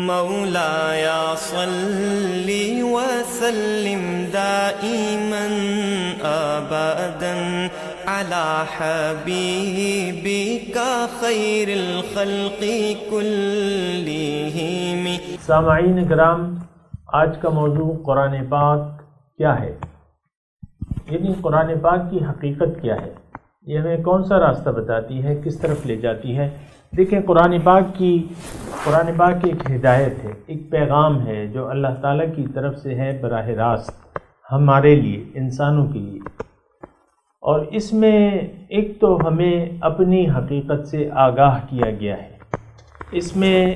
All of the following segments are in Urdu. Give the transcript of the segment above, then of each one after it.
مولایا صلی وسلم دائما ابدا علی حبیبک خیر الخلق کلہم۔ سامعین کرام، آج کا موضوع قرآن پاک کیا ہے، یعنی قرآن پاک کی حقیقت کیا ہے، یہ ہمیں کون سا راستہ بتاتی ہے، کس طرف لے جاتی ہے۔ دیکھیں، قرآن پاک ایک ہدایت ہے، ایک پیغام ہے جو اللہ تعالیٰ کی طرف سے ہے براہ راست ہمارے لیے، انسانوں کے لیے۔ اور اس میں ایک تو ہمیں اپنی حقیقت سے آگاہ کیا گیا ہے، اس میں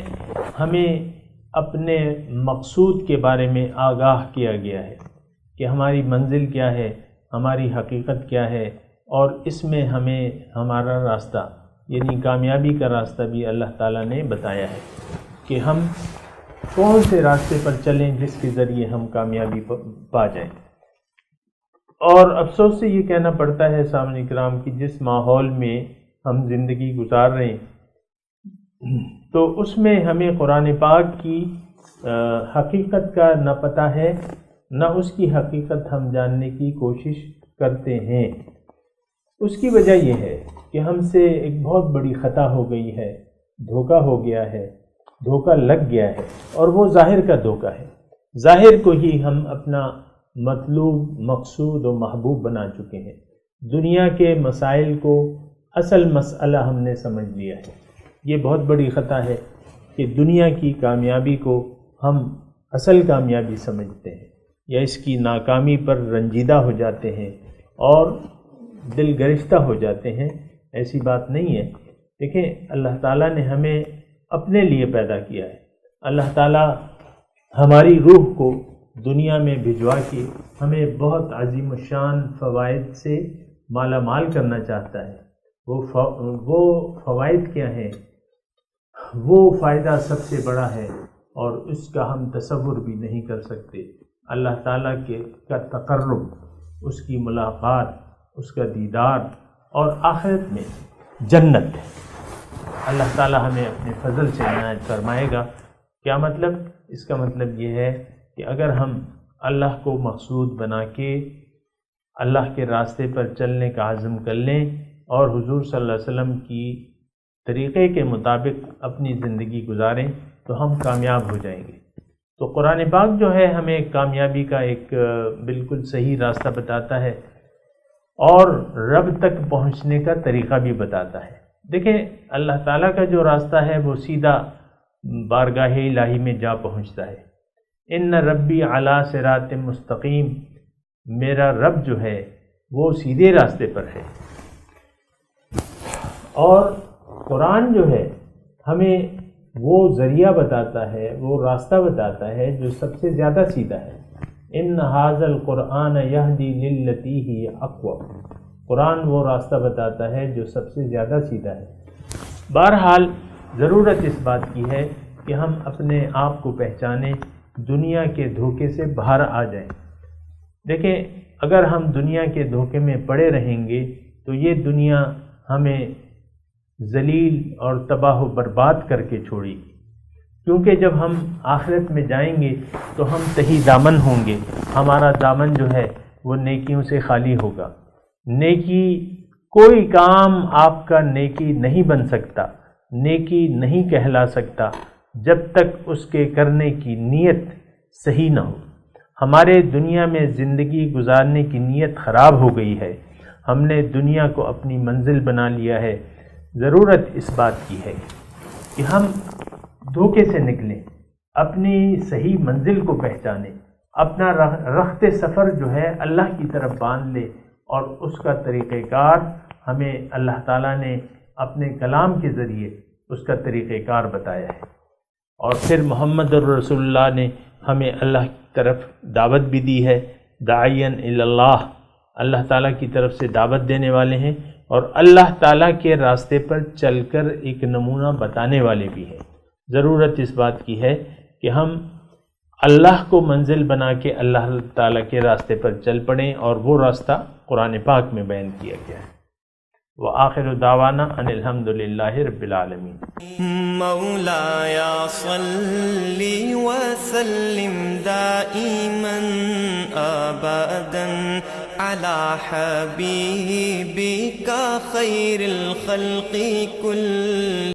ہمیں اپنے مقصود کے بارے میں آگاہ کیا گیا ہے کہ ہماری منزل کیا ہے، ہماری حقیقت کیا ہے، اور اس میں ہمیں ہمارا راستہ یعنی کامیابی کا راستہ بھی اللہ تعالیٰ نے بتایا ہے کہ ہم کون سے راستے پر چلیں جس کے ذریعے ہم کامیابی پا جائیں۔ اور افسوس سے یہ کہنا پڑتا ہے سامعین کرام کہ جس ماحول میں ہم زندگی گزار رہے ہیں تو اس میں ہمیں قرآن پاک کی حقیقت کا نہ پتہ ہے، نہ اس کی حقیقت ہم جاننے کی کوشش کرتے ہیں۔ اس کی وجہ یہ ہے کہ ہم سے ایک بہت بڑی خطا ہو گئی ہے، دھوکہ ہو گیا ہے، دھوکہ لگ گیا ہے، اور وہ ظاہر کا دھوکہ ہے۔ ظاہر کو ہی ہم اپنا مطلوب، مقصود و محبوب بنا چکے ہیں۔ دنیا کے مسائل کو اصل مسئلہ ہم نے سمجھ لیا ہے۔ یہ بہت بڑی خطا ہے کہ دنیا کی کامیابی کو ہم اصل کامیابی سمجھتے ہیں، یا اس کی ناکامی پر رنجیدہ ہو جاتے ہیں اور دل گرفتہ ہو جاتے ہیں۔ ایسی بات نہیں ہے۔ دیکھیں، اللہ تعالیٰ نے ہمیں اپنے لیے پیدا کیا ہے۔ اللہ تعالیٰ ہماری روح کو دنیا میں بھجوا کے ہمیں بہت عظیم الشان فوائد سے مالا مال کرنا چاہتا ہے۔ وہ فوائد کیا ہیں؟ وہ فائدہ سب سے بڑا ہے اور اس کا ہم تصور بھی نہیں کر سکتے۔ اللہ تعالیٰ کا تقرب، اس کی ملاقات، اس کا دیدار، اور آخرت میں جنت ہے۔ اللہ تعالیٰ ہمیں اپنے فضل سے عنایت فرمائے گا۔ کیا مطلب؟ اس کا مطلب یہ ہے کہ اگر ہم اللہ کو مقصود بنا کے اللہ کے راستے پر چلنے کا عزم کر لیں اور حضور صلی اللہ علیہ وسلم کی طریقے کے مطابق اپنی زندگی گزاریں تو ہم کامیاب ہو جائیں گے۔ تو قرآن پاک جو ہے ہمیں کامیابی کا ایک بالکل صحیح راستہ بتاتا ہے اور رب تک پہنچنے کا طریقہ بھی بتاتا ہے۔ دیکھیں، اللہ تعالیٰ کا جو راستہ ہے وہ سیدھا بارگاہ الہی میں جا پہنچتا ہے۔ ان ربی علی صراط مستقیم، میرا رب جو ہے وہ سیدھے راستے پر ہے۔ اور قرآن جو ہے ہمیں وہ ذریعہ بتاتا ہے، وہ راستہ بتاتا ہے جو سب سے زیادہ سیدھا ہے۔ ان ھذا القرآن یہدی للتی ہی اقوم، قرآن وہ راستہ بتاتا ہے جو سب سے زیادہ سیدھا ہے۔ بہرحال ضرورت اس بات کی ہے کہ ہم اپنے آپ کو پہچانیں، دنیا کے دھوکے سے باہر آ جائیں۔ دیکھیں، اگر ہم دنیا کے دھوکے میں پڑے رہیں گے تو یہ دنیا ہمیں ذلیل اور تباہ و برباد کر کے چھوڑے گی، کیونکہ جب ہم آخرت میں جائیں گے تو ہم تہی دامن ہوں گے۔ ہمارا دامن جو ہے وہ نیکیوں سے خالی ہوگا۔ نیکی، کوئی کام آپ کا نیکی نہیں بن سکتا، نیکی نہیں کہلا سکتا جب تک اس کے کرنے کی نیت صحیح نہ ہو۔ ہمارے دنیا میں زندگی گزارنے کی نیت خراب ہو گئی ہے، ہم نے دنیا کو اپنی منزل بنا لیا ہے۔ ضرورت اس بات کی ہے کہ ہم دھوکے سے نکلیں، اپنی صحیح منزل کو پہچانیں، اپنا رخت سفر جو ہے اللہ کی طرف باندھ لیں، اور اس کا طریقہ کار ہمیں اللہ تعالیٰ نے اپنے کلام کے ذریعے اس کا طریقہ کار بتایا ہے۔ اور پھر محمد الرسول اللہ نے ہمیں اللہ کی طرف دعوت بھی دی ہے، داعیاً الی اللہ، اللہ تعالیٰ کی طرف سے دعوت دینے والے ہیں، اور اللہ تعالیٰ کے راستے پر چل کر ایک نمونہ بتانے والے بھی ہیں۔ ضرورت اس بات کی ہے کہ ہم اللہ کو منزل بنا کے اللہ تعالیٰ کے راستے پر چل پڑیں، اور وہ راستہ قرآن پاک میں بیان کیا گیا ہے۔ وآخر دعوانا ان الحمد للہ رب العالمین۔ مولاي صل وسلم دائما أبدا على حبيبك خير الخلق كل